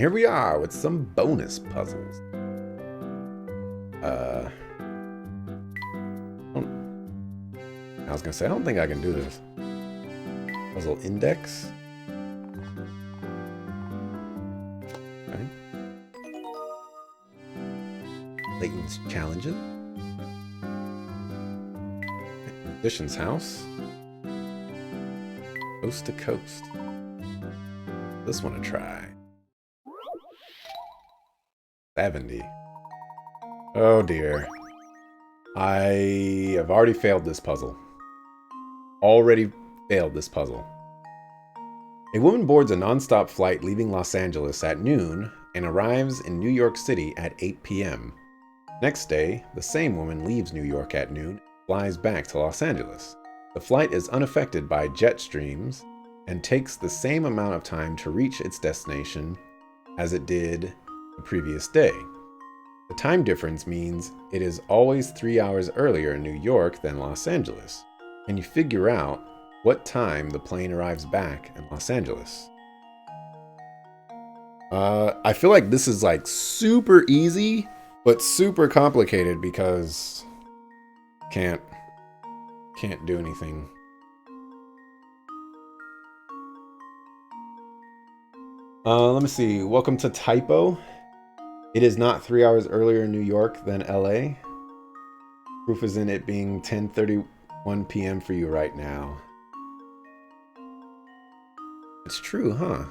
here we are with some bonus puzzles. I was gonna say, I don't think I can do this. Puzzle index. Okay. Layton's challenges. Magician's house. Coast to coast. This one to try. 70. Oh dear. I have already failed this puzzle. Already failed this puzzle. A woman boards a non-stop flight leaving Los Angeles at noon and arrives in New York City at 8 p.m. Next day, the same woman leaves New York at noon and flies back to Los Angeles. The flight is unaffected by jet streams and takes the same amount of time to reach its destination as it did the previous day. The time difference means it is always 3 hours earlier in New York than Los Angeles. Can you figure out what time the plane arrives back in Los Angeles? I feel like this is like super easy, but super complicated because can't do anything. Let me see. Welcome to Typo. It is not 3 hours earlier in New York than LA. Proof is in it being 10:31 p.m. for you right now. It's true, huh?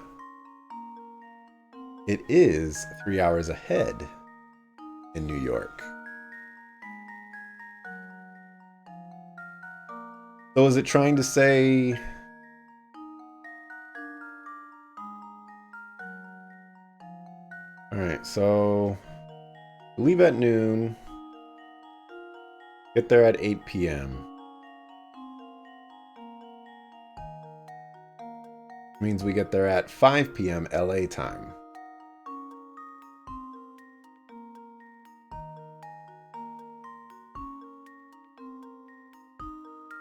It is 3 hours ahead in New York. So is it trying to say... Alright, so leave at noon, get there at 8 p.m. Means we get there at 5 p.m. LA time.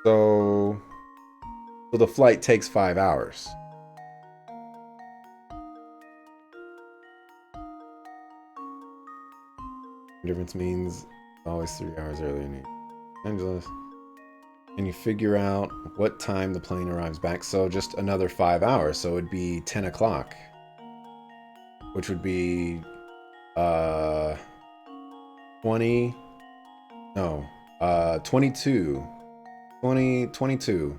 So the flight takes 5 hours. Difference means always 3 hours earlier in Los Angeles. And you figure out what time the plane arrives back. So just another 5 hours. So it'd be 10 o'clock. Which would be 20. No. 22. 22.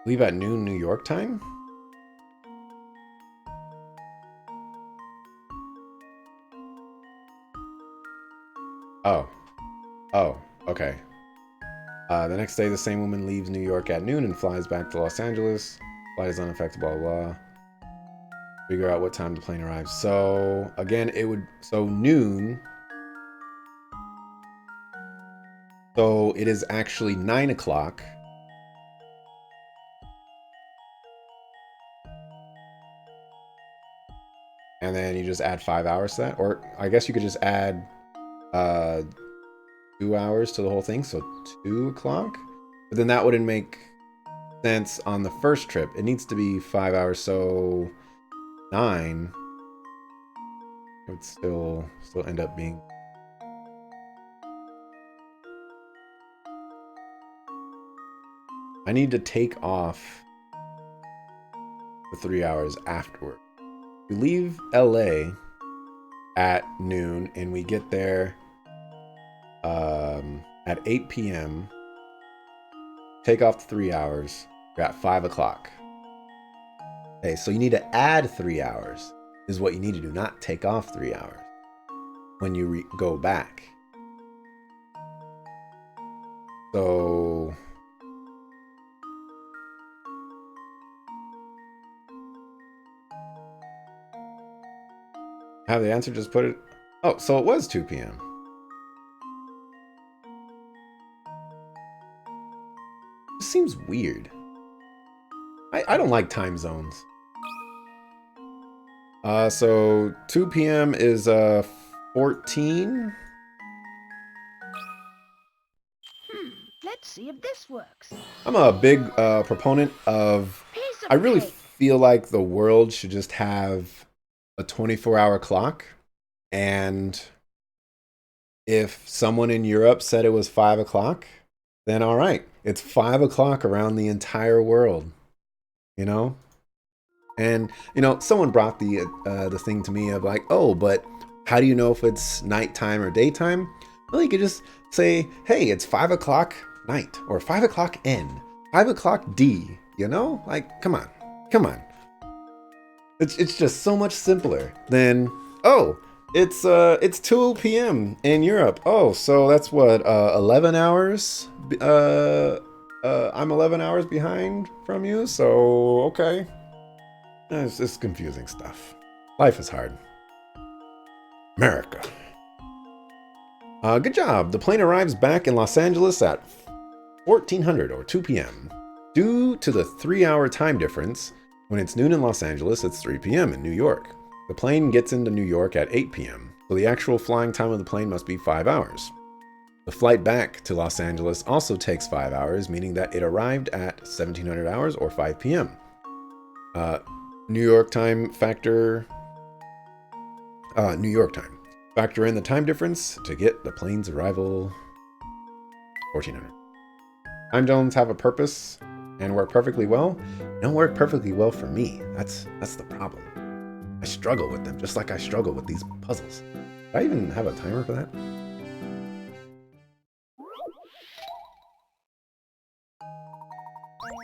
Leave at noon New York time? Oh. Oh, okay. The next day, the same woman leaves New York at noon and flies back to Los Angeles. Flight is unaffected, blah, blah, blah. Figure out what time the plane arrives. So, again, it would... So, noon. So, it is actually 9 o'clock. And then you just add 5 hours to that. Or, I guess you could just add 2 hours to the whole thing. So, 2 o'clock? But then that wouldn't make sense on the first trip. It needs to be 5 hours, so 9 would still end up being... I need to take off the 3 hours afterward. We leave LA at noon and we get there at 8 p.m. Take off the 3 hours. We're at 5 o'clock. Okay, so you need to add 3 hours is what you need to do, not take off 3 hours when you go back. So have the answer, just put it... Oh, so it was 2 p.m. This seems weird. I don't like time zones. So 2 p.m. is 14. Let's see if this works. I'm a big proponent of. Piece I of really cake. feel like the world should just have a 24-hour clock. And if someone in Europe said it was 5 o'clock, then all right, it's 5 o'clock around the entire world. You know, and someone brought the thing to me of like, oh, but how do you know if it's nighttime or daytime? Well, you could just say, hey, it's 5 o'clock night or 5 o'clock N, 5 o'clock D. Like, come on, come on. It's just so much simpler than, oh, it's 2 p.m. in Europe. Oh, so that's what 11 hours. I'm 11 hours behind from you, so okay. It's confusing stuff. Life is hard. America. Good job. The plane arrives back in Los Angeles at 1400 or 2 p.m. Due to the 3-hour time difference, when it's noon in Los Angeles, it's 3 p.m. in New York. The plane gets into New York at 8 p.m., so the actual flying time of the plane must be 5 hours. The flight back to Los Angeles also takes 5 hours, meaning that it arrived at 1700 hours or 5 p.m. New York time factor. New York time. Factor in the time difference to get the plane's arrival 1400. Time zones have a purpose and work perfectly well. Don't work perfectly well for me. That's the problem. I struggle with them, just like I struggle with these puzzles. Do I even have a timer for that?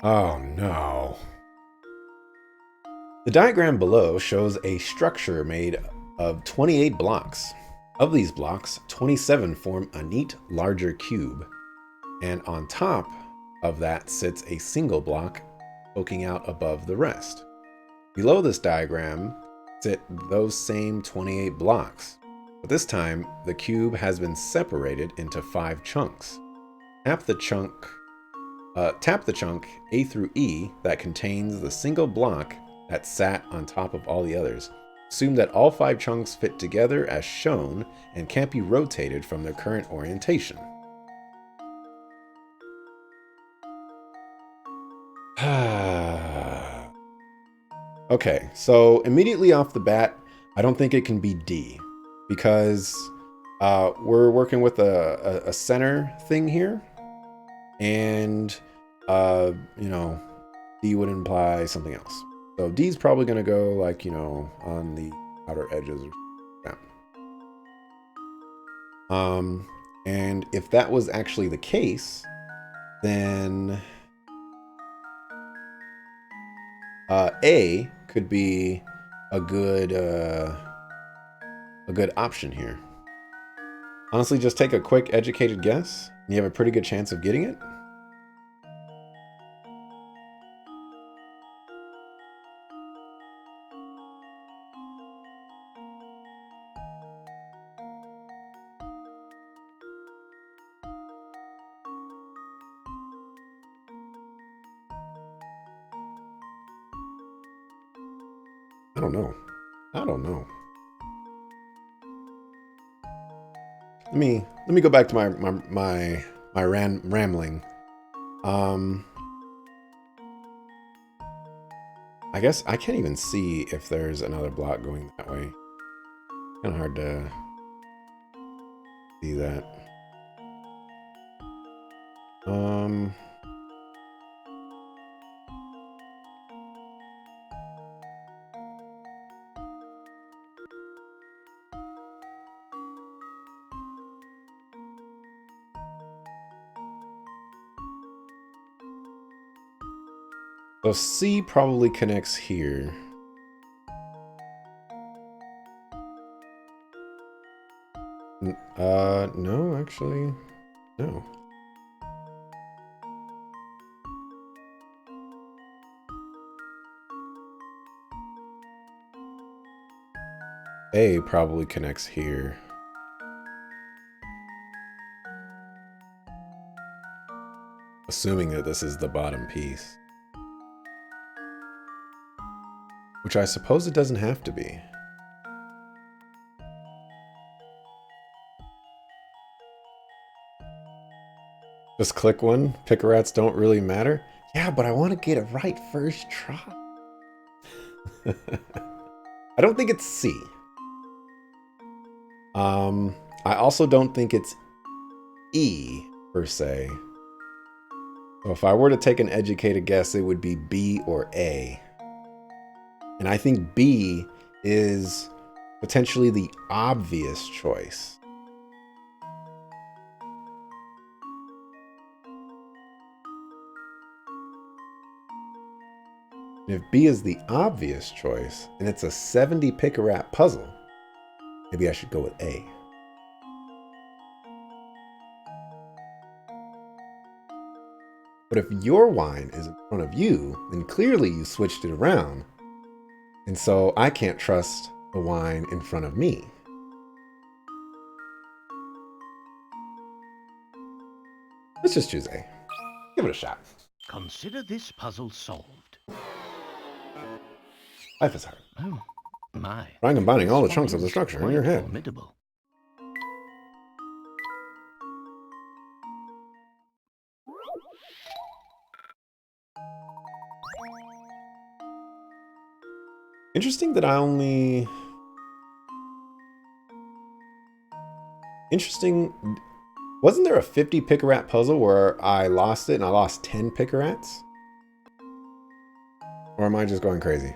Oh no. The diagram below shows a structure made of 28 blocks. Of these blocks, 27 form a neat, larger cube, and on top of that sits a single block poking out above the rest. Below this diagram sit those same 28 blocks, but this time the cube has been separated into 5 chunks. Tap the chunk A through E that contains the single block that sat on top of all the others. Assume that all 5 chunks fit together as shown and can't be rotated from their current orientation. Okay, so immediately off the bat, I don't think it can be D because we're working with a center thing here, and D would imply something else. So D's probably going to go like, on the outer edges or that. And if that was actually the case, then A could be a good option here. Honestly, just take a quick educated guess, and you have a pretty good chance of getting it. I don't know. I don't know. Let me go back to my rambling. I guess I can't even see if there's another block going that way. Kind of hard to see that. So C probably connects here. No, actually, no. A probably connects here. Assuming that this is the bottom piece. Which I suppose it doesn't have to be. Just click one. Picarats don't really matter. Yeah, but I want to get it right first try. I don't think it's C. I also don't think it's E, per se. So if I were to take an educated guess, it would be B or A. And I think B is potentially the obvious choice. And if B is the obvious choice, and it's a 70 picarat puzzle, maybe I should go with A. But if your wine is in front of you, then clearly you switched it around. And so I can't trust the wine in front of me. Let's just choose A. Give it a shot. Consider this puzzle solved. Life is hard. Oh, my. Try combining all the This chunks one of the is structure in quite your head. formidable. Interesting that I only... Interesting... Wasn't there a 50 picarat puzzle where I lost it and I lost 10 picarats? Or am I just going crazy?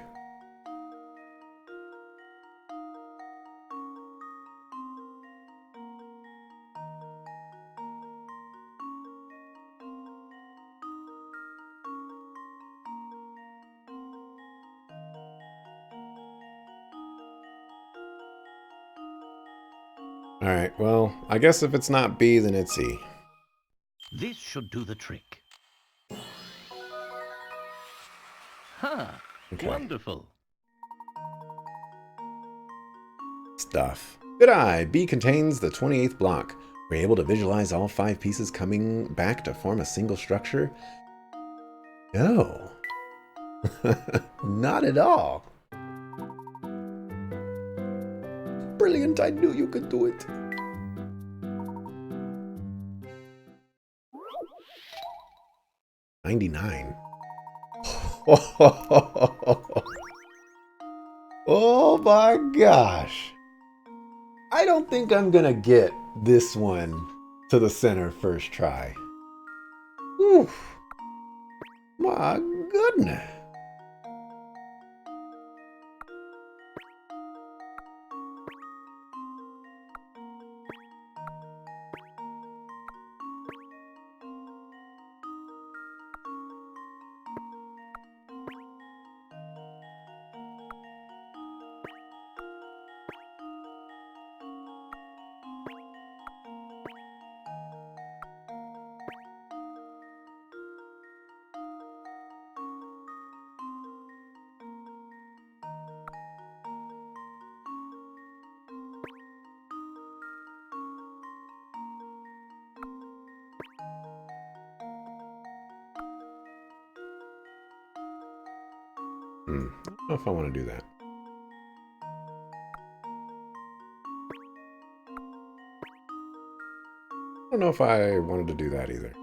Alright, well, I guess if it's not B, then it's C. This should do the trick. Ha! Okay. Wonderful. Stuff. Good eye. B contains the 28th block. We're able to visualize all 5 pieces coming back to form a single structure. No. Not at all. Brilliant. I knew you could do it. $99. Oh my gosh. I don't think I'm gonna get this one to the center first try. Oof. My goodness. I don't know if I want to do that. I don't know if I wanted to do that either.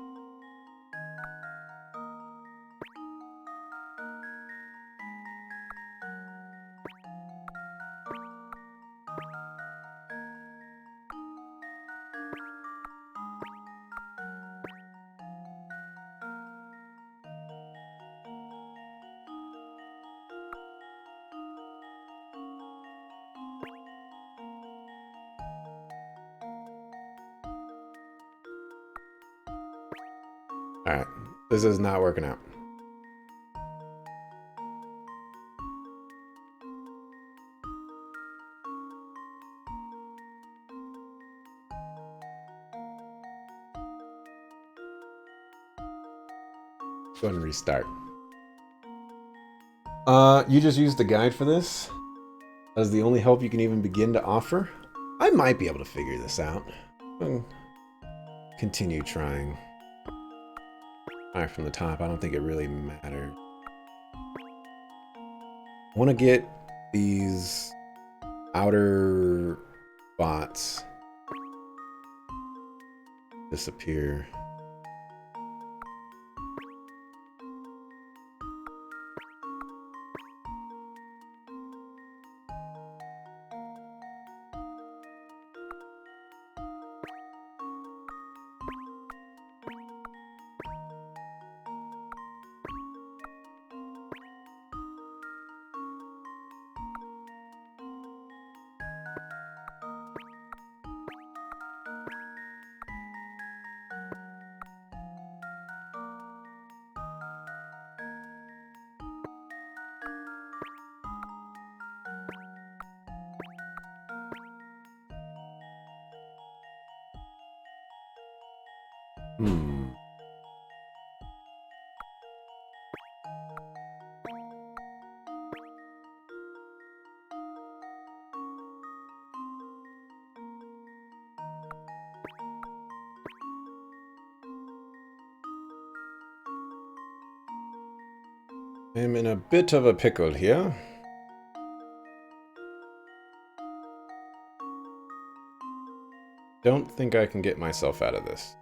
Alright, this is not working out. Go ahead and restart. You just used the guide for this as the only help you can even begin to offer. I might be able to figure this out. Continue trying. Alright, from the top, I don't think it really matters. I want to get these outer spots disappear. Hmm. I'm in a bit of a pickle here. Don't think I can get myself out of this.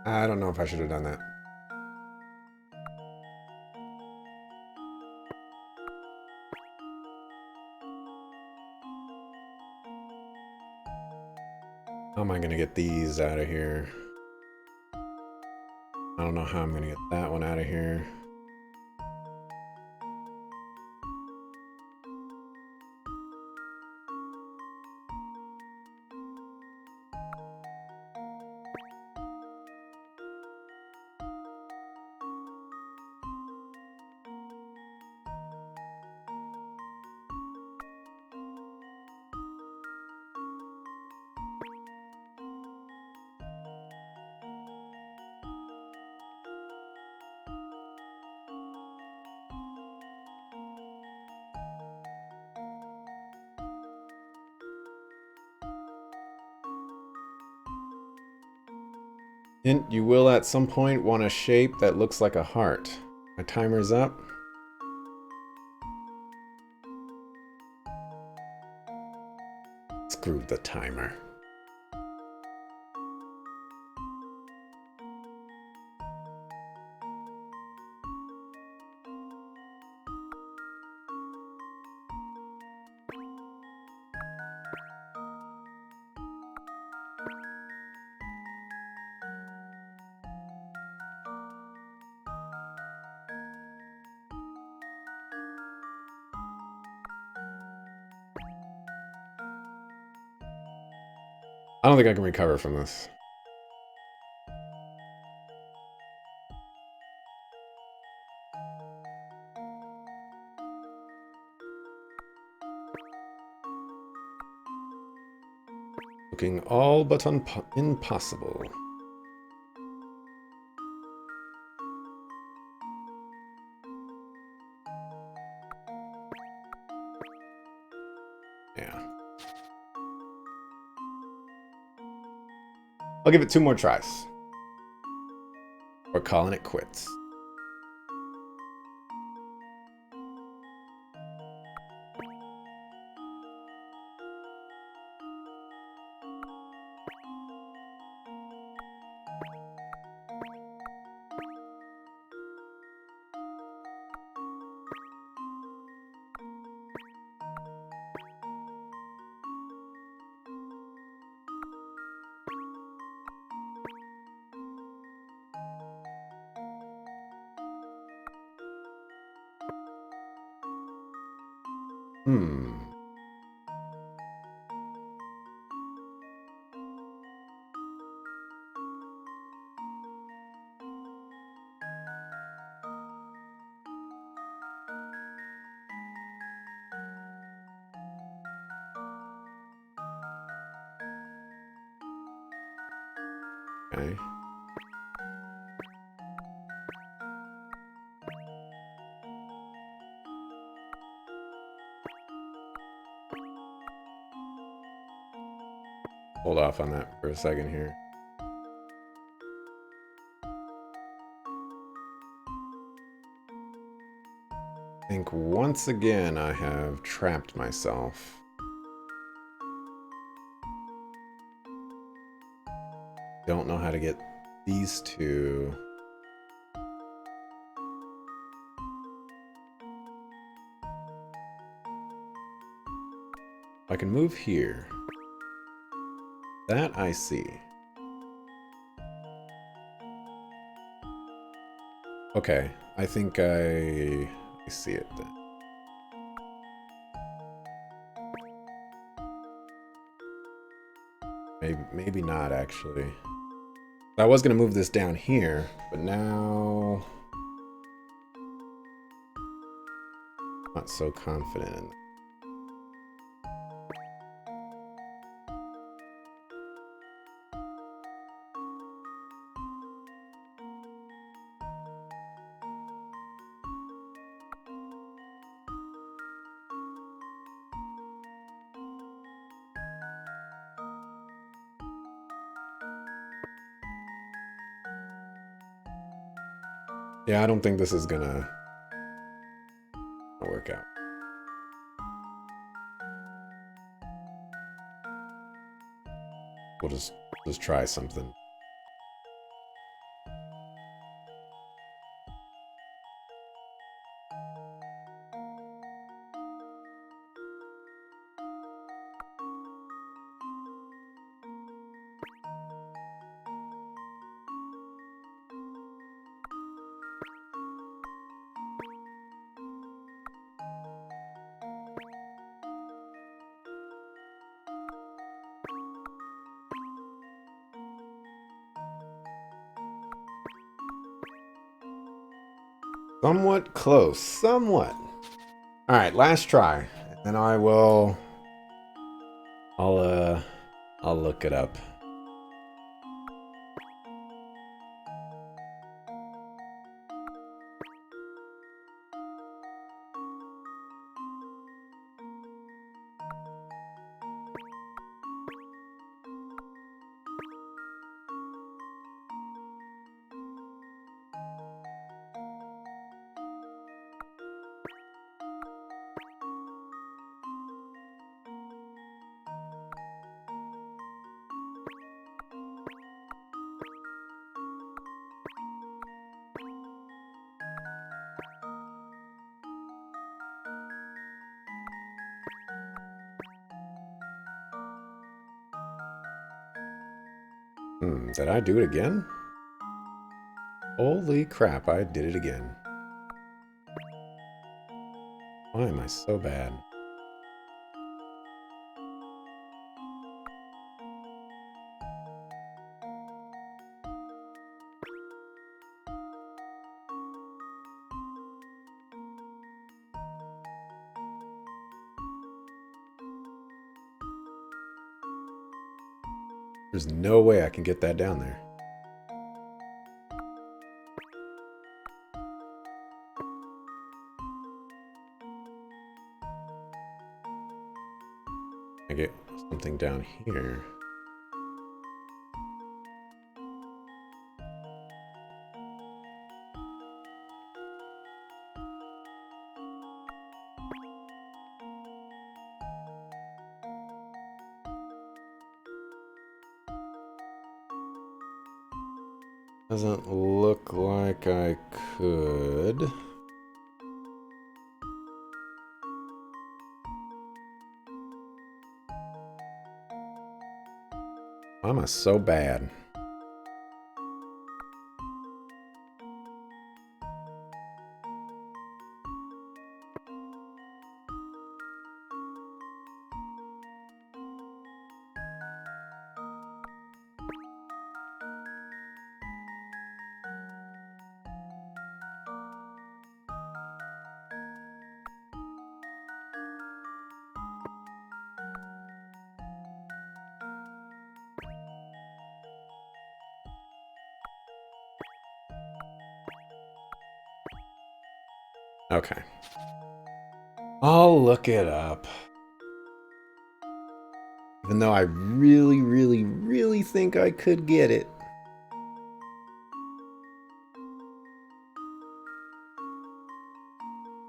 I don't know if I should have done that. How am I going to get these out of here? I don't know how I'm going to get that one out of here. Hint, you will at some point want a shape that looks like a heart. My timer's up. Screw the timer. I don't think I can recover from this. Looking all but impossible. Yeah. I'll give it 2 more tries. We're calling it quits. Hmm. Okay. Hold off on that for a second here. I think once again I have trapped myself. Don't know how to get these two. I can move here. That I see. Okay, I think I see it then. Maybe not actually. I was gonna move this down here, but now not so confident in that. Yeah, I don't think this is gonna work out. We'll just try something. Somewhat close. Somewhat. Alright, last try. And then I'll look it up. Did I do it again? Holy crap, I did it again. Why am I so bad? There's no way I can get that down there. I get something down here. Doesn't look like I could. Why am I so bad? Okay. I'll look it up. Even though I really, really, really think I could get it.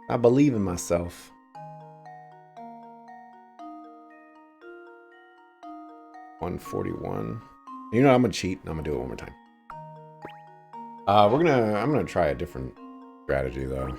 I believe in myself. $141. You know, I'm gonna cheat and I'm gonna do it one more time. I'm gonna try a different strategy though.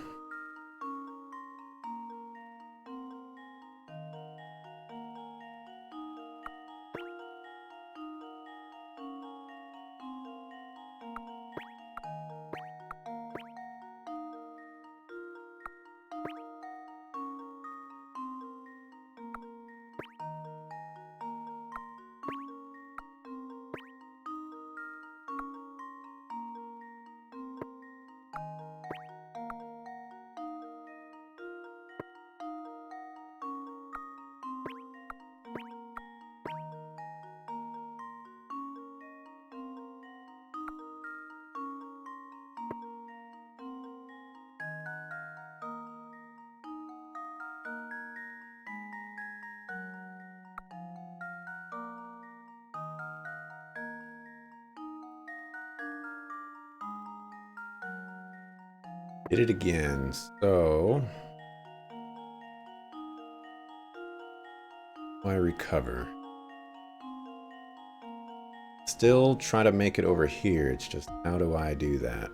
Did it again. So I recover. Still try to make it over here. It's just how do I do that?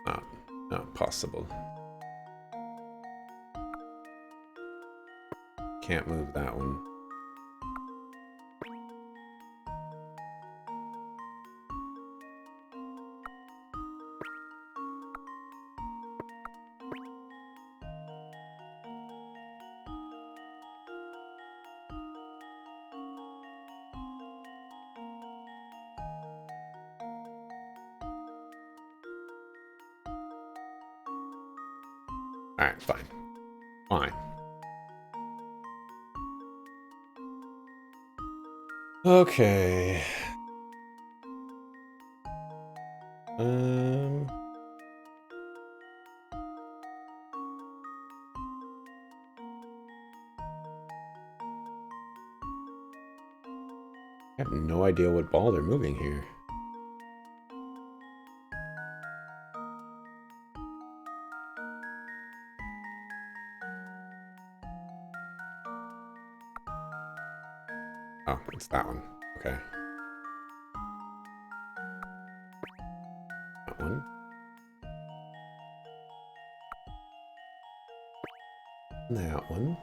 Not possible. Can't move that one. Alright, fine. Fine. Okay. I have no idea what ball they're moving here. Oh, it's that one. Okay. That one. That one.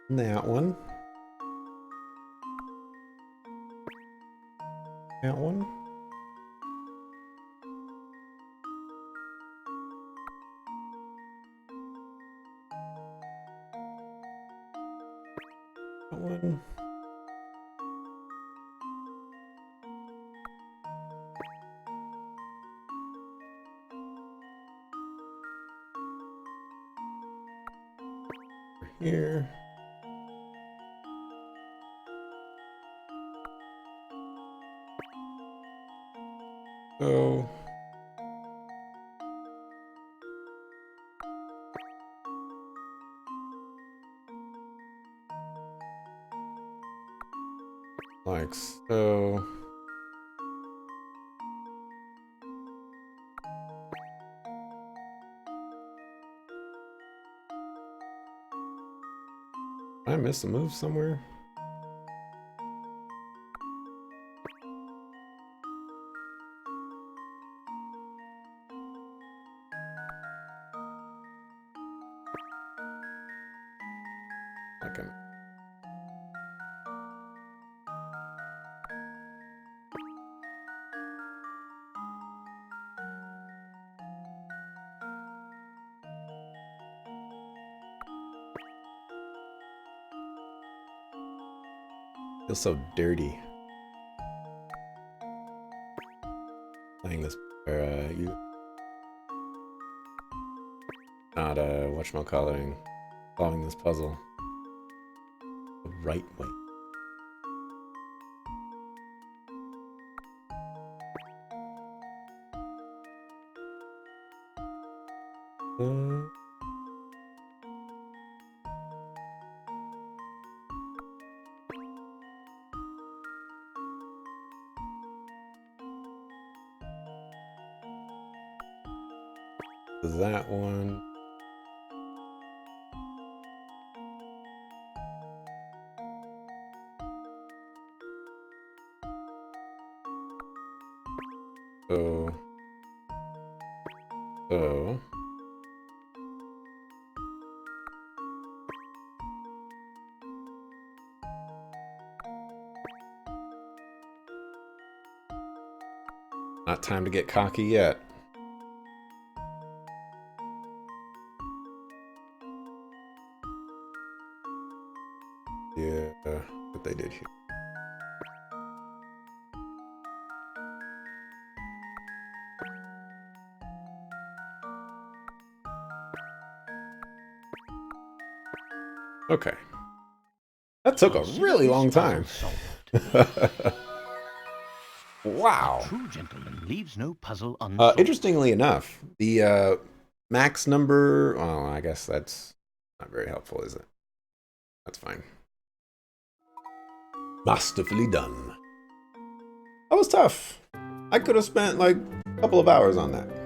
That one. That one. That one. Over here. Go. Like so. Did I miss a move somewhere? Okay. Feels so dirty. Playing this, you not whatchamacallit, solving this puzzle the right way. That one. So. Not time to get cocky yet. Yeah, what they did here. Okay. That took a really long time. Wow. A true gentleman leaves no puzzle unsolved. Interestingly enough, the max number... Oh, I guess that's not very helpful, is it? That's fine. Masterfully done. That was tough. I could have spent like a couple of hours on that.